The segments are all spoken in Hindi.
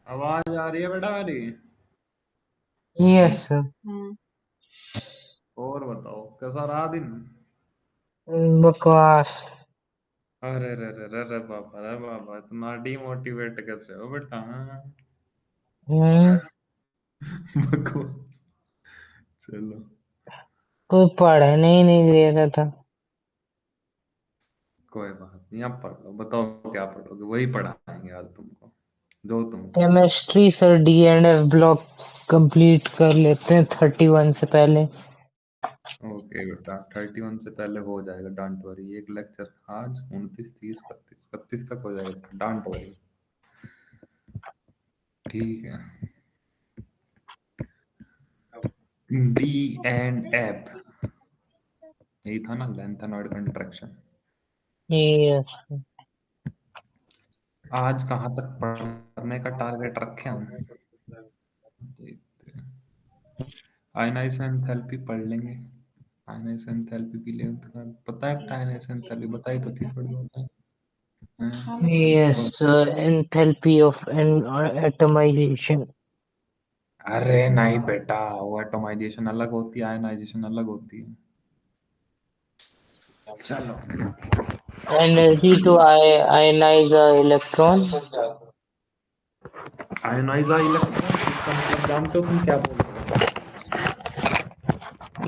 आवाज आ रही है बेटा मेरी? Yes sir. और बताओ कैसा रहा दिन? बकवास। अरे रे रे रे रे बाबा इतना डिमोटिवेट कैसे हो बेटा? हाँ? हम्म। बकवास। चलो कोई पढ़ने ही नहीं दे रहा था। कोई बात नहीं, आप पढ़ लो। बताओ क्या पढ़ोगे? वही पढ़ाएंगे आज तुमको जो तुम कहोगे। Chemistry sir, DNF block complete कर लेते हैं 31 से पहले। ओके बेटा, 31 से पहले हो जाएगा, डोंट वरी। एक लेक्चर आज, 29, 30, 31 तक हो जाएगा, डोंट वरी। ठीक है। डी एंड एफ, यही था ना, लेंथेनॉइड कंट्रैक्शन। यस। आज कहाँ तक पढ़ने का टारगेट रखे हम? देखते हैं। आयनाइजेशन एंथैल्पी पढ़ लेंगे। आयनाइजेशन एंथैल्पी की ले पता है? आयनाइजेशन एंथैल्पी बताई तो थी थोड़ी बहुत। यस तो सर, एंथैल्पी ऑफ एटमाइजेशन। अरे नहीं बेटा, वो एटमाइजेशन अलग होती है, आयनाइजेशन अलग होती है। चलो। Energy to ionize electron. Ionize electron, इसका मतलब जानते हो तुम क्या बोल रहे हो?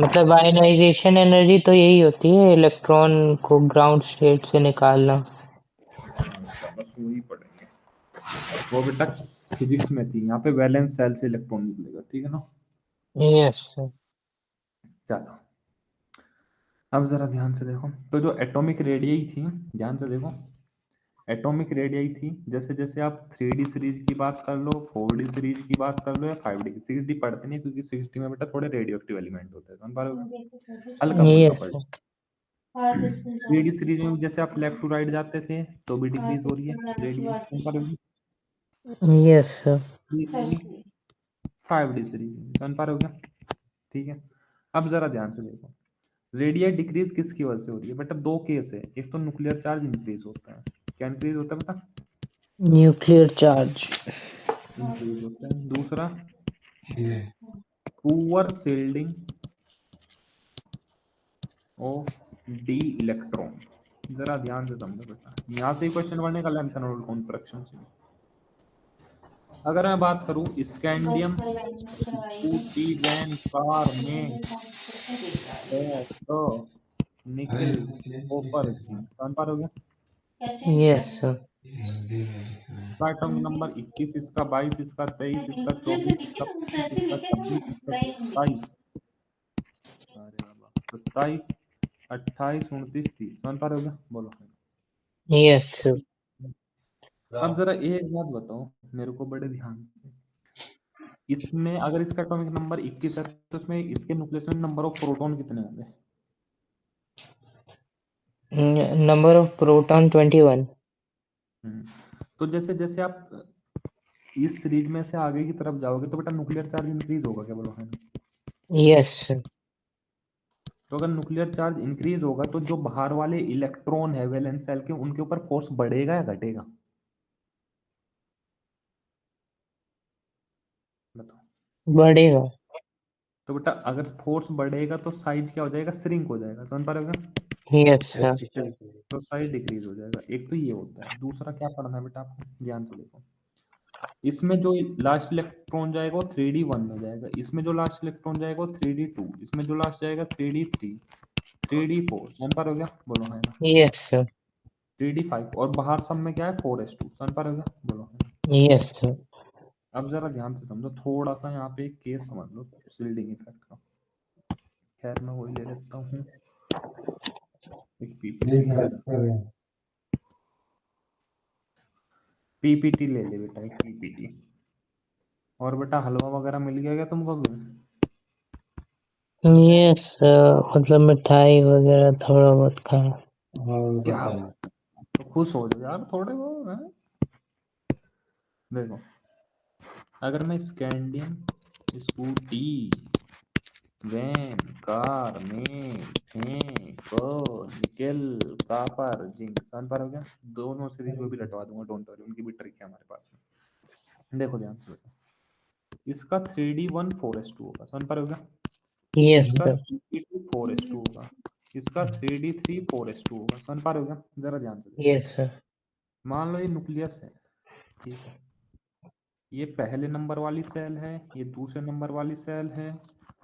मतलब आयनाइजेशन एनर्जी तो यही होती है, इलेक्ट्रॉन को ग्राउंड स्टेट से निकालना। बस वही पढ़ेंगे। वो बेटा फिजिक्स में थी, यहाँ पे वैलेंस सेल से इलेक्ट्रॉन निकलेगा, ठीक है ना? Yes sir. चलो अब जरा ध्यान से देखो। तो जो एटॉमिक रेडियई थी, ध्यान से देखो, एटॉमिक रेडियई थी, जैसे जैसे आप 3D सीरीज की बात कर लो, 4D सीरीज की बात कर लो, या 5D की। 6D पढ़ते नहीं क्योंकि 6D में बेटा थोड़े रेडियो एक्टिव एलिमेंट होते हैं, समझ पा रहे हो? हल्का फुल्का यस पढ़। सर। 3D सीरीज में जैसे आप लेफ्ट टू राइट जाते थे तो भी डिक्रीज हो रही है रेडियस, समझ पा रहे हो? Yes sir. 5D सीरीज में समझ पा रहे हो क्या? ठीक है। अब जरा ध्यान से देखो, रेडियल डिक्रीज किसकी वजह से हो रही है बेटा? दो केस है। एक तो न्यूक्लियर चार्ज इंक्रीज होता है। क्या इंक्रीज होता है बेटा? Nuclear charge. इंक्रीज होता है। दूसरा, poor shielding of D electron. जरा ध्यान से समझो बेटा, यहाँ से ही क्वेश्चन बनने का, लेंथ कॉन्ट्रैक्शन से। अगर मैं बात करूं स्कैंडियम, स्कूटी, वैन, कार में, तो निकल, कॉपर, जिंक, समझ पा रहे हो? Yes sir. इसका एटॉमिक नंबर 21, इसका 22, इसका 23, इसका 24, इसका 25, इसका 26, इसका 27। अरे बाबा, 27, 28, 29, 30, समझ पा रहे हो क्या? बोलो। Yes sir. अब जरा एक बात बताओ मेरे को बड़े ध्यान से। इसमें अगर इसका एटॉमिक नंबर 21 है तो इसमें इसके न्यूक्लियस में नंबर ऑफ प्रोटॉन कितने होंगे? Number of proton 21। तो जैसे जैसे आप इस सीरीज में से आगे की तरफ जाओगे तो बेटा न्यूक्लियर चार्ज इंक्रीज होगा, क्या बोलो है? Yes sir. तो अगर न्यूक्लियर चार्ज इंक्रीज होगा तो जो बाहर वाले इलेक्ट्रॉन है वैलेंस सेल के, उनके ऊपर फोर्स बढ़ेगा या घटेगा? बताओ। बढ़ेगा। तो बेटा अगर फोर्स बढ़ेगा तो साइज क्या हो जाएगा? श्रिंक हो जाएगा, समझ पा रहे हो क्या? Yes sir. तो साइज डिक्रीज हो जाएगा। एक तो ये होता है। दूसरा क्या पढ़ना है बेटा आपको? ध्यान से देखो, इसमें जो लास्ट इलेक्ट्रॉन जाएगा वो 3D1 में जाएगा, इसमें जो लास्ट इलेक्ट्रॉन जाएगा वो 3D2, इसमें जो लास्ट जाएगा 3D3, 3D4, समझ पा रहे हो क्या? बोलो है ना? Yes sir. 3D5, और बाहर सब में क्या है? 4s2, समझ पा रहे हो क्या? बोलो है ना? Yes sir. अब जरा ध्यान से समझो, थोड़ा सा यहाँ पे एक केस समझ लो शिल्डिंग इफेक्ट का। खैर मैं वही ले लेता हूँ, एक पीपीटी ले लेता हूँ। पीपीटी ले ले बेटा, एक पीपीटी। और बेटा हलवा वगैरह मिल गया क्या तुमको भी? यस सर, मतलब मिठाई वगैरह थोड़ा बहुत खाया। क्या तो खुश हो जाओ यार थोड़े वो है। देखो, अगर मैं स्कैंडियम, स्कूटी, वैन, कार में, निकल, कॉपर, जिंक, समझ पा रहे हो क्या? दोनों सीरीज वो भी रटवा दूंगा, डोंट वरी, उनकी भी ट्रिक है हमारे पास में। देखो ध्यान से देखो, इसका 3D1 4:2 होगा, समझ पा रहे हो क्या? Yes, इसका sir. 3D2 4:2 होगा, इसका 3D3 4:2 होगा, समझ पा रहे हो क्या? जरा ध्यान से देखो, Yes, sir. मान लो ये न्यूक्लियस है, ठीक है, ये पहले नंबर वाली सेल है, ये दूसरे नंबर वाली सेल है,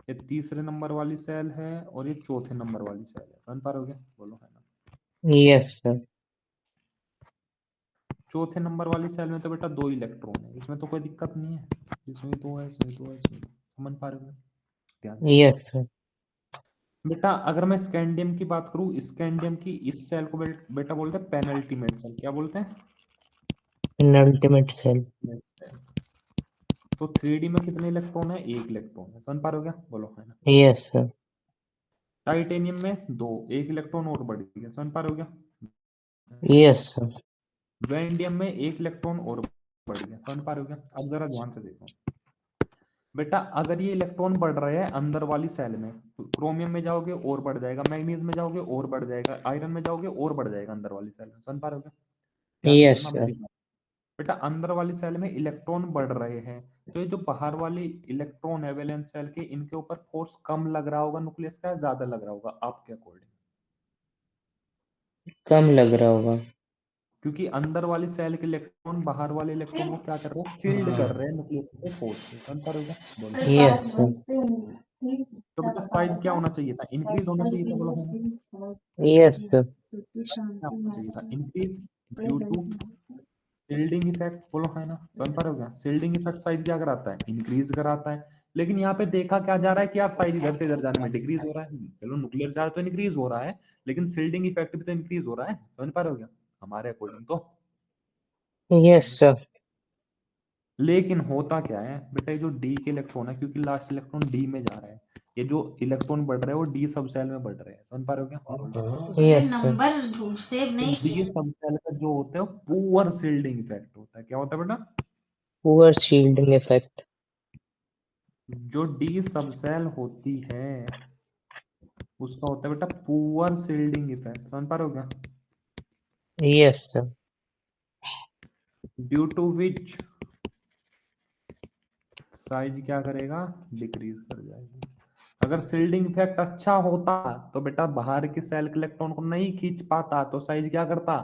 ये तीसरे नंबर वाली सेल है, और ये चौथे नंबर वाली सेल है, समझ पा रहे हो क्या? बोलो है ना। Yes, sir. चौथे नंबर वाली सेल में तो बेटा 2 इलेक्ट्रॉन है, इसमें तो कोई दिक्कत नहीं है, इसमें 2 है, इसमें 2 है, इसमें 2, समझ पा रहे हो क्या? ध्यान से Yes, sir. बेटा, अगर मैं स्कैंडियम की बात करूं, स्कैंडियम की इस सेल को बेटा बोलते हैं पेनल्टीमेट सेल, क्या बोलते हैं? Penultimate cell. सेल। तो 3D में कितने इलेक्ट्रॉन है? 1 इलेक्ट्रॉन है, समझ पा रहे हो क्या? बोलो है ना। Yes, sir. टाइटेनियम में 2, 1 इलेक्ट्रॉन और बढ़ गया, समझ पा रहे हो क्या? Yes, sir. वैंडियम में 1 इलेक्ट्रॉन और बढ़ गया, समझ पा रहे हो क्या? अब जरा ध्यान से देखो बेटा, अगर ये इलेक्ट्रॉन बढ़ रहे हैं अंदर वाली सेल में, तो क्रोमियम में जाओगे और बढ़ जाएगा, मैग्नीज में जाओगे और बढ़ जाएगा, आयरन में जाओगे और बढ़ जाएगा अंदर वाली सेल में, समझ पा रहे हो क्या? ध्यान से Yes, सुनना sir. मेरी बात। बेटा, अंदर वाली सेल में इलेक्ट्रॉन बढ़ रहे हैं, तो ये जो बाहर वाली इलेक्ट्रॉन है वैलेंस सेल के, इनके ऊपर फोर्स कम लग रहा होगा न्यूक्लियस का, ज्यादा लग रहा होगा आपके अकॉर्डिंग? कम लग रहा होगा. क्योंकि अंदर वाली सेल के इलेक्ट्रॉन बाहर वाले इलेक्ट्रॉन को क्या कर रहे हैं? शील्ड कर रहे हैं न्यूक्लियस के फोर्स से, समझ पा रहे हो क्या? बोलो। Yes, sir. तो बेटा साइज क्या होना चाहिए था? इंक्रीज होना चाहिए था, बोलो है ना। Yes, sir. साइज क्या होना चाहिए था? Increase, due to shielding effect, बोलो है ना। समझ पा रहे हो क्या? शील्डिंग इफेक्ट साइज क्या कराता है? इंक्रीज कराता है। लेकिन यहाँ पे देखा क्या जा रहा है कि यार साइज इधर से इधर जाने में डिक्रीज हो रहा है। चलो न्यूक्लियर चार्ज तो इंक्रीज हो रहा है, लेकिन शील्डिंग इफेक्ट भी तो इंक्रीज हो रहा है, समझ पा रहे हो क्या? हमारे अकॉर्डिंग तो। Yes, sir. लेकिन होता क्या है बेटा, ये जो डी के इलेक्ट्रॉन है, क्योंकि लास्ट इलेक्ट्रॉन डी में जा रहा है, ये जो इलेक्ट्रॉन बढ़ रहे हैं वो डी सब सेल में बढ़ रहे हैं, समझ पा रहे हो क्या? Yes, sir. तो डी सब सेल का जो होता है वो पुअर शील्डिंग इफेक्ट होता है। क्या होता है बेटा? Poor shielding effect. जो डी सब सेल होती है उसका होता है बेटा पुअर शील्डिंग इफेक्ट, समझ पा रहे हो क्या? Yes, sir. Due to which size क्या करेगा? डिक्रीज कर जाएगी। अगर शील्डिंग इफेक्ट अच्छा होता तो बेटा बाहर के सेल के इलेक्ट्रॉन को नहीं खींच पाता, तो साइज क्या करता?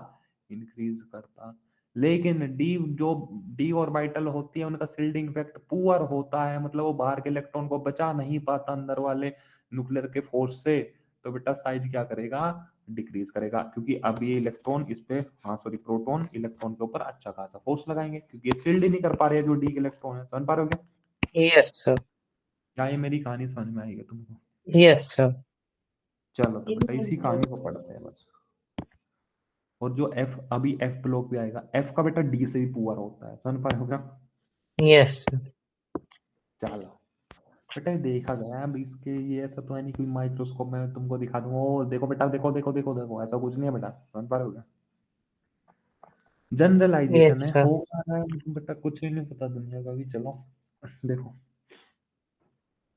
इंक्रीज करता। लेकिन डी जो डी ऑर्बिटल होती है उनका शील्डिंग इफेक्ट पुअर होता है, मतलब वो बाहर के इलेक्ट्रॉन को बचा नहीं पाता अंदर वाले न्यूक्लियर के फोर्स से, तो बेटा साइज क्या करेगा? डिक्रीज करेगा। क्योंकि अब ये इलेक्ट्रॉन इस पे, हाँ सॉरी, प्रोटॉन इलेक्ट्रॉन के ऊपर अच्छा खासा फोर्स लगाएंगे, क्योंकि ये शील्ड ही नहीं कर पा रहे जो डी के इलेक्ट्रॉन है, समझ पा रहे हो क्या? Yes, sir. क्या ये मेरी कहानी समझ में आएगी तुमको? Yes, sir. चलो तो बेटा इसी कहानी को पढ़ते हैं बस। और जो एफ, अभी एफ ब्लॉक भी आएगा, एफ का बेटा डी से भी पुअर होता है, समझ पा रहे हो क्या? Yes, sir. चलो बेटा ये देखा गया है, अब इसके ये ऐसा तो है नहीं कि माइक्रोस्कोप में तुमको दिखा दूंगा ओ देखो बेटा, देखो देखो देखो देखो, ऐसा कुछ नहीं है बेटा, समझ पा रहे हो क्या? जनरलाइजेशन Yes, है, sir. हो पा रहा है, लेकिन बेटा कुछ ही नहीं पता दुनिया का भी। चलो देखो,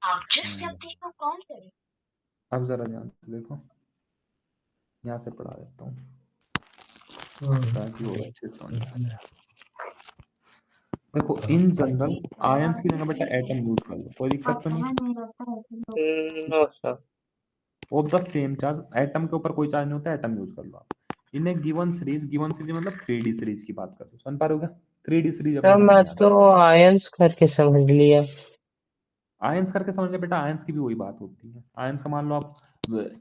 आप जिस हम्म, व्यक्ति को कॉल करें अब जरा ध्यान से देखो, यहाँ से पढ़ा देता हूँ ताकि और अच्छे से समझ में आ जाए। देखो इन जनरल आयंस की जगह बेटा एटम यूज कर लो, कोई दिक्कत तो नहीं है। No, sir. Of the same charge, atom के ऊपर कोई चार्ज नहीं होता, एटम यूज कर लो आप। इन ए गिवन सीरीज मतलब 3D सीरीज की बात कर लो, समझ पा रहे हो क्या? 3D सीरीज अपने सर मन मैं में आता तो आयंस करके समझ लिया. है। आयंस करके समझ ले बेटा, आयंस की भी वही बात होती है। आयंस का मान लो आप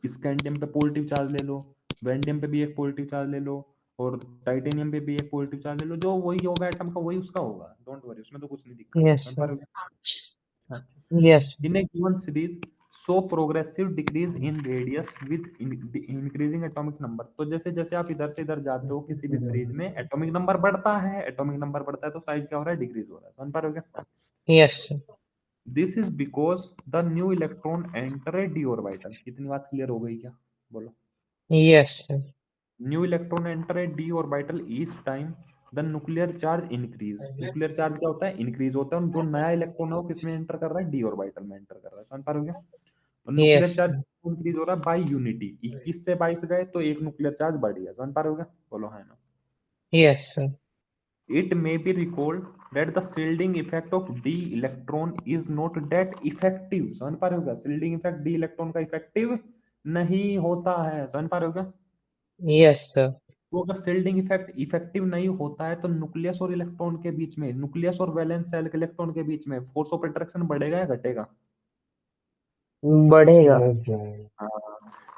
स्कैंडियम पे पॉजिटिव चार्ज ले लो, वैंडियम पे भी एक पॉजिटिव चार्ज ले लो, और टाइटेनियम पे भी एक पॉजिटिव चार्ज ले लो, जो वही होगा एटम का वही उसका होगा, डोंट वरी, उसमें तो कुछ नहीं दिक्कत है, Yes, समझ पा sir. रहे हो क्या? हाँ। Yes. In a given series, show progressive decrease in radius with increasing atomic number। तो जैसे जैसे आप इधर से इधर जाते हो किसी भी सीरीज में, एटॉमिक नंबर बढ़ता है, एटॉमिक नंबर बढ़ता है तो साइज क्या हो रहा है? डिक्रीज हो रहा है, समझ पा रहे हो क्या? Yes, sir. This is because the new electron enter A D orbital. इतनी बात क्लियर हो गई क्या? बोलो। Yes, sir. New electron enter A D orbital each time the nuclear charge increase. Nuclear charge क्या होता है? इंक्रीज होता है। और जो नया इलेक्ट्रॉन है वो किसमें एंटर कर रहा है? डी ऑर्बिटल में एंटर कर रहा है, समझ पा रहे हो क्या? और nuclear Yes, charge sir. Increase हो रहा है बाई यूनिटी, 21 से 22 गए तो एक न्यूक्लियर चार्ज बढ़ गया, समझ पा रहे हो क्या? बोलो है ना। Yes, sir. it may be recalled that the shielding effect of d electron is not that effective। समझ पा रहे हो क्या? shielding effect d electron का effective नहीं होता है। समझ पा रहे हो क्या? Yes, sir. तो अगर shielding effect इफेक्टिव नहीं होता है तो न्यूक्लियस और इलेक्ट्रॉन के बीच में, न्यूक्लियस और वैलेंस शेल के इलेक्ट्रॉन के बीच में फोर्स ऑफ अट्रैक्शन बढ़ेगा या घटेगा? बढ़ेगा।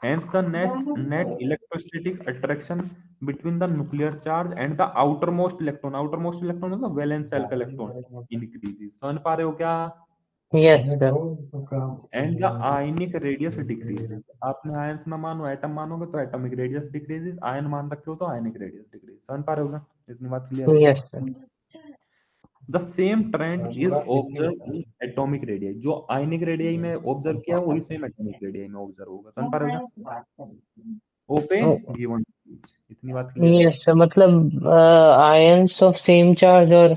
Hence, the net electrostatic attraction between the nuclear charge and the outermost electron, outermost electron मतलब valence shell का electron increases। समझ पा रहे हो क्या? Yes, sir. And the ionic radius decreases। आपने आयंस में मानो एटम मानोगे तो एटॉमिक रेडियस डिक्रीजेस, आयन मान रखे हो तो आयनिक रेडियस डिक्रीज। समझ पा रहे हो क्या? इतनी बात क्लियर है? Yes, sir. The same trend is observe in atomic radii. जो आयनिक रेडियाई में ऑब्जर्व किया है वही सेम एटॉमिक रेडियाई में ऑब्जर्व होगा। समझ पा रहे हो क्या? ओपे Oh, गिवन। इतनी बात क्लियर है? yes, sir. मतलब आयंस ऑफ सेम चार्ज और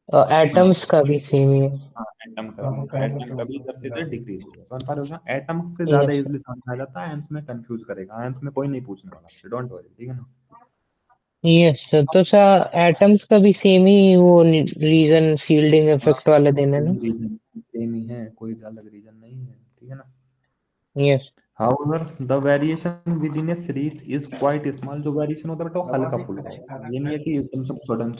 हाँ एटम्स का भी सेम ही है। हाँ, एटम का भी इधर से इधर डिक्रीज होगा। समझ पा रहे हो क्या? एटम से ज्यादा Yes, sir. इजीली समझ आ जाता है, आयंस में कंफ्यूज करेगा। आयंस में कोई नहीं पूछने वाला आपसे, डोंट वरी, ठीक है ना? Yes, sir. तो सर एटम्स का भी सेम ही वो रीजन शील्डिंग हाँ, इफेक्ट वाला देना ना। सेम रीजन, सेम ही है, कोई अलग रीजन नहीं है, ठीक है ना? Yes. However, the variation within a series is quite small। जो वेरिएशन होता है बेटा वो हल्का फुल्का होता है। ये नहीं है कि एकदम सब सडन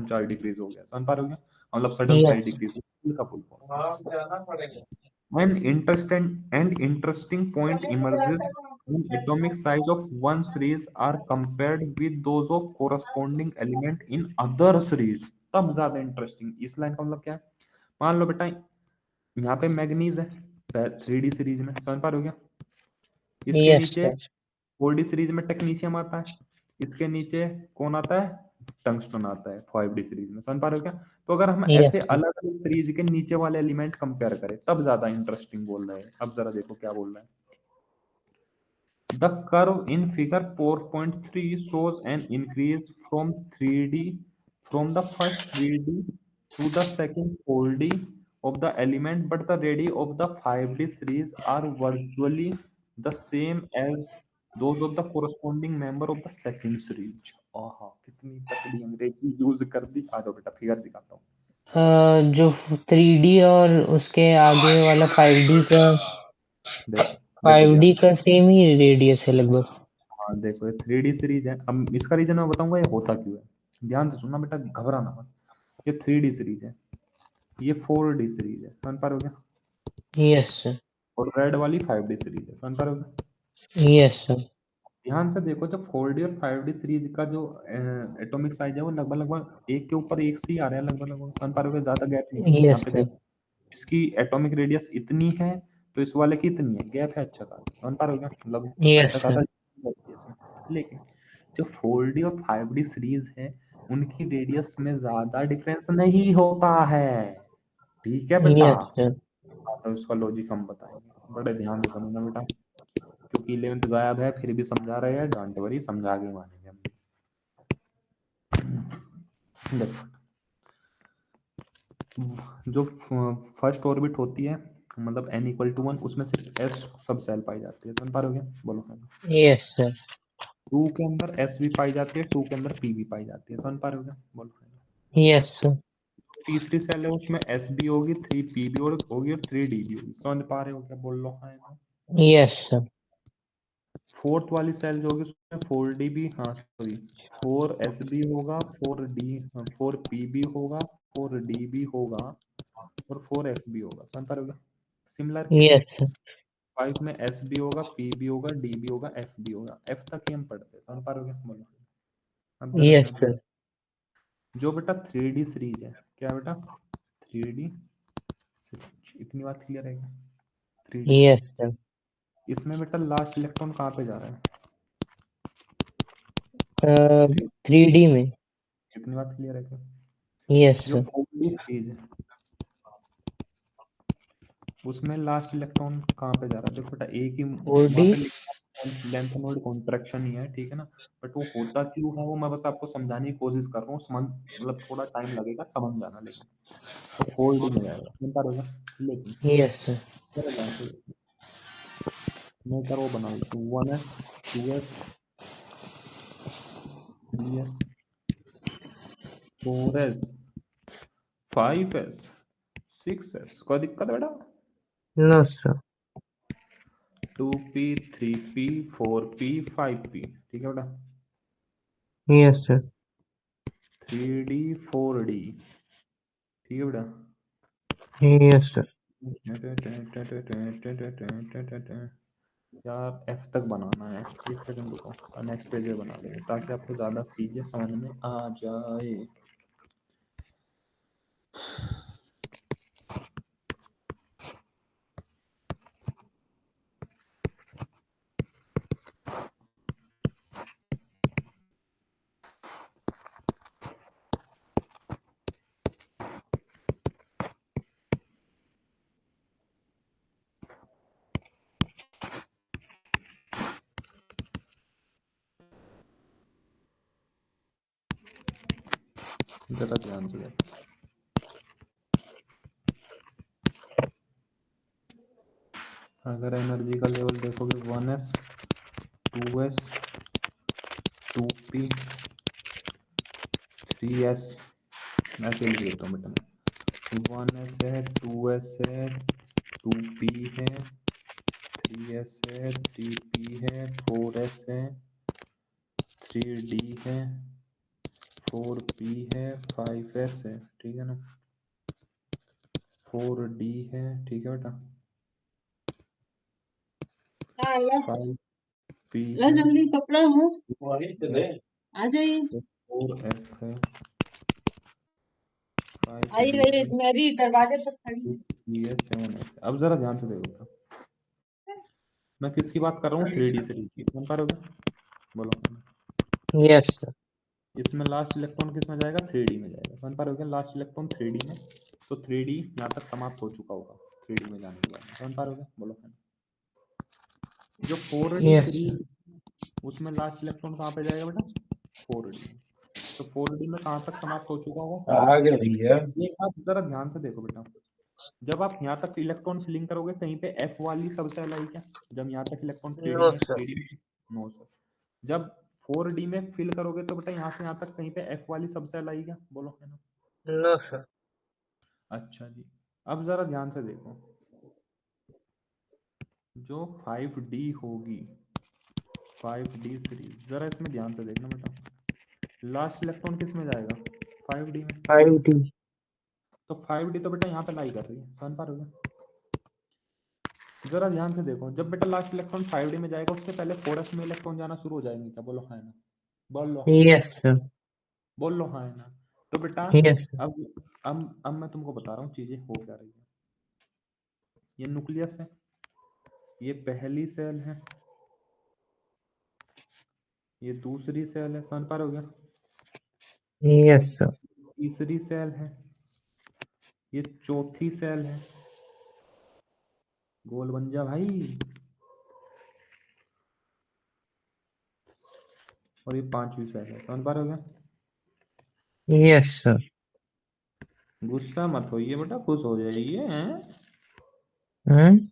चार्ज डिक्रीज हो गया। समझ पा रहे हो क्या? मतलब सडन साइज Yes. डिक्रीज, हल्का फुल्का होता है। An interesting point emerges when atomic size of one series are compared with those of corresponding element in other series। तब ज्यादा इंटरेस्टिंग। इस लाइन का मतलब क्या है? मान लो बेटा यहाँ पे मैग्नीज है 3D सीरीज में। समझ पा रहे हो क्या? इसके Yes, नीचे sir. 4D सीरीज में टेक्नीशियम आता है, इसके नीचे कौन आता है? टंगस्टन आता है 5D सीरीज में। समझ पा रहे हो क्या? तो अगर हम Yes, ऐसे sir. अलग अलग सीरीज के नीचे वाले एलिमेंट कंपेयर करें तब ज्यादा इंटरेस्टिंग बोल रहे हैं। अब जरा देखो क्या बोल रहा है। The curve in figure 4.3 shows an increase from 3D from the first 3D to the second 4D of the element, but the radii of the 5D series are virtually the same as those of the corresponding member of the second series। आहा, कितनी तकड़ी अंग्रेजी यूज कर दी। आ जाओ बेटा फिगर दिखाता हूँ। जो 3D और उसके आगे वाला 5D का देखो देखो ध्यान 5D से। का सेम ही रेडियस है लगभग। हाँ देखो, ये 3D सीरीज है। अब इसका रीजन मैं बताऊंगा ये होता क्यों है। ध्यान से सुनना बेटा, घबराना मत। ये 3D सीरीज है, ये 4D सीरीज है। समझ पा रहे हो क्या? Yes sir. और रेड वाली 5D सीरीज है। समझ पा रहे हो क्या? Yes sir. ध्यान से देखो, जब 4D और 5D सीरीज का जो एटॉमिक साइज है वो लगभग लगभग एक के ऊपर एक से ही आ रहा है, लगभग लगभग। समझ पा रहे हो क्या? ज्यादा गैप नहीं है यहाँ यस पे। सर। देखो इसकी एटॉमिक रेडियस इतनी है तो इस वाले की इतनी है, गैप है अच्छा खासा। समझ पा रहे हो क्या? मतलब अच्छा यस खासा सर। gap है इसमें। लेकिन जो 4D और 5D सीरीज है उनकी रेडियस में ज्यादा डिफरेंस नहीं होता है। ठीक है बेटा? Yes sir. हाँ, तो इसका लॉजिक हम बताएंगे, बड़े ध्यान से समझना बेटा, क्योंकि 11th गायब है फिर भी समझा रहे हैं। डोंट वरी, समझा के मानेंगे हम। देखो, जो फर्स्ट ऑर्बिट होती है मतलब n = 1, उसमें सिर्फ s सब सेल पाई जाती है। समझ पा रहे हो क्या? बोलो। Yes sir. 2 के अंदर s भी पाई जाती है, 2 के अंदर p भी पाई जाती है। समझ पा रहे हो क्या? बोलो। Yes sir. तीसरी सेल है उसमें s भी होगी, 3p भी होगी और 3d भी होगी। समझ पा रहे हो क्या? बोल लो हाँ या ना। Yes sir. फोर्थ वाली सेल जो होगी उसमें 4d भी, हाँ सॉरी, 4s भी होगा, 4p भी होगा, 4d भी होगा और 4f भी होगा। समझ पा रहे हो क्या? Similar case yes sir. 5 में s भी होगा, p भी होगा, d भी होगा, f भी होगा। f तक ही हम पढ़ते हैं। समझ पा रहे हो क्या? बोलो। अब जरा यस ध्यान सर। से, जो बेटा 3D सीरीज है, क्या बेटा? 3D सीरीज, इतनी बात क्लियर है क्या? 3D yes series, sir. इसमें बेटा लास्ट इलेक्ट्रॉन कहाँ पे जा रहा है? 3, 3D में। इतनी बात क्लियर है क्या? यस जो सर। 4D सीरीज है उसमें लास्ट इलेक्ट्रॉन कहाँ पे जा रहा है? देखो बेटा एक ही वहां 4D। पे लिखा लेंथ नोड कॉन्ट्रैक्शन ही है, ठीक है ना? बट वो होता क्यों है वो मैं बस आपको समझाने की कोशिश कर रहा हूँ। समझ मतलब थोड़ा टाइम लगेगा समझ जाना, लेकिन वो 4D में जाएगा। समझ पा रहे हो क्या? लेकिन यस सर। जरा ध्यान से देखो, मैं क्या वो बना लेता हूँ 1s 2s 3s 4s 5s 6s कोई दिक्कत बेटा? No, sir. 2p 3p 4p 5p ठीक है बेटा? Yes, sir. 3d 4d ठीक है बेटा? Yes, sir. यार एफ तक बनाना है, एक सेकंड रुको, नेक्स्ट पेज पे बना लेंगे ताकि आपको ज़्यादा सीधे समझ में आ जाए। जरा ध्यान से देखो। अगर एनर्जी का लेवल देखोगे 1s 2s 2p 3s, ऐसे लिख देता हूँ बेटा। 1s है 2s है 2p है 3s है 3p है 4s है 3d है 4p है 5s है ठीक है ना? 4d है ठीक है बेटा? 5p है, जल्दी कपड़ा हो आ जाइए। 4f है, आई 5d मेरी है, मेरी दरवाजे पर खड़ी है। 6s 7s। अब जरा ध्यान से देखो बेटा, मैं किसकी बात कर रहा हूँ? 3d सीरीज की, समझ पा रहे हो क्या? बोलो। Yes, sir. इसमें लास्ट इलेक्ट्रॉन किस में जाएगा? 3d में जाएगा, समझ पा रहे हो क्या? लास्ट इलेक्ट्रॉन 3d में, तो 3d यहाँ तक समाप्त हो चुका होगा 3d में जाने के बाद, समझ पा रहे हो क्या? बोलो। जो 4d Yes, sir. सीरीज उसमें लास्ट इलेक्ट्रॉन कहाँ पे जाएगा बेटा? 4d में। तो 4d में कहाँ तक समाप्त हो चुका होगा? आ गए भैया। ये आप जरा ध्यान से देखो बेटा, जब आप यहाँ तक इलेक्ट्रॉन लिंक करोगे कहीं पे एफ वाली सबसेल आई क्या? जब यहाँ तक इलेक्ट्रॉन 3d नो में, सर। 3d में, नो सर। जब 4d में फिल करोगे तो बेटा यहाँ से यहाँ तक कहीं पे एफ वाली सबसेल आई क्या? बोलो है ना? No sir. अच्छा जी, अब जरा ध्यान से देखो, जो 5d होगी 5d सीरीज, जरा इसमें ध्यान से देखना बेटा, लास्ट इलेक्ट्रॉन किस में जाएगा? 5d में। 5D। तो 5d तो बेटा यहाँ पे लाई कर रही है, समझ पा रहे हो? जरा ध्यान से देखो, जब बेटा लास्ट इलेक्ट्रॉन 5d में जाएगा उससे पहले 4s में इलेक्ट्रॉन जाना शुरू हो जाएंगे क्या? बोलो हाँ है ना? बोलो हाँ, यस सर। बोलो हाँ है ना? तो बेटा यस सर। अब मैं तुमको बता रहा हूँ चीजें हो क्या रही है। ये न्यूक्लियस है, ये पहली सेल है, ये दूसरी सेल है, समझ पा रहे हो क्या? Yes sir. तीसरी सेल है, ये चौथी सेल है, गोल बन जा भाई, और ये पांचवी सेल है, समझ पा रहे हो क्या? Yes sir. गुस्सा मत होइए बेटा, खुश हो जाइए हैं? हम्म।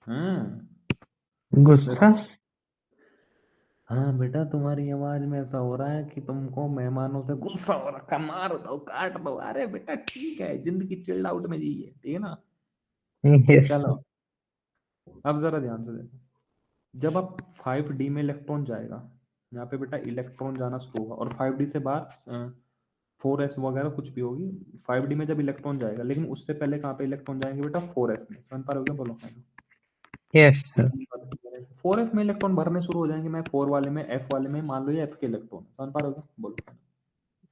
हाँ गुस्सा। हाँ बेटा, तुम्हारी आवाज में ऐसा हो रहा है कि तुमको मेहमानों से गुस्सा हो रखा, मार दो काट दो। अरे बेटा ठीक है, जिंदगी चिल्ड आउट में जिए, ठीक है ना? यस चलो सर। अब जरा ध्यान से देखो, जब आप 5d में इलेक्ट्रॉन जाएगा, यहाँ पे बेटा इलेक्ट्रॉन जाना शुरू होगा, और 5d से बाद 4s वगैरह कुछ भी होगी। 5d में जब इलेक्ट्रॉन जाएगा, लेकिन उससे पहले कहाँ पे इलेक्ट्रॉन जाएंगे बेटा? 4s में, समझ पा रहे हो क्या? बोलो। Yes sir. इतनी बात क्लियर है? 4f में इलेक्ट्रॉन भरने शुरू हो जाएंगे, मैं 4 वाले में, f वाले में, मान लो ये f के इलेक्ट्रॉन, समझ पा रहे हो क्या? बोलो।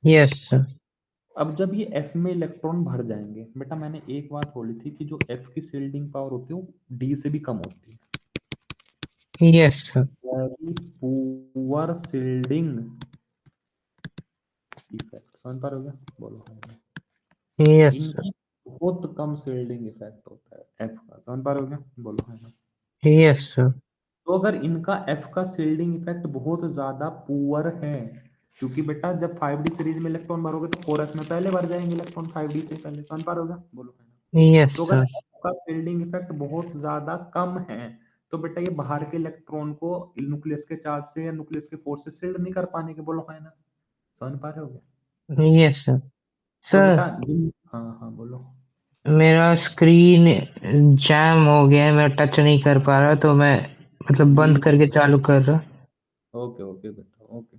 Yes sir. अब जब ये f में इलेक्ट्रॉन भर जाएंगे बेटा, मैंने एक बात बोली थी कि जो f की शील्डिंग पावर होती है वो d से भी कम होती है, yes sir. Very poor shielding effect, समझ पा रहे हो क्या? बोलो। Yes sir. इनका बहुत कम शील्डिंग इफेक्ट होता है f का, समझ पा रहे हो क्या? बोलो। Yes sir. तो अगर इनका f का शील्डिंग इफेक्ट बहुत ज्यादा पुअर है, क्योंकि बेटा जब 5d सीरीज में इलेक्ट्रॉन भरोगे तो 4s में पहले भर जाएंगे इलेक्ट्रॉन 5d से पहले, समझ पा रहे हो क्या? बोलो। यस तो अगर सर। f का शील्डिंग इफेक्ट बहुत ज्यादा कम है, तो बेटा ये बाहर के इलेक्ट्रॉन को न्यूक्लियस के चार्ज से या न्यूक्लियस के फोर्स से शील्ड नहीं कर पाने के, बोलो है ना? समझ पा रहे हो क्या? Yes sir. तो सर, बेटा हाँ हाँ बोलो। मेरा स्क्रीन जैम हो गया है, मैं टच नहीं कर पा रहा, तो मैं मतलब बंद ठीक है, करके चालू कर रहा। ओके ओके बेटा, ओके।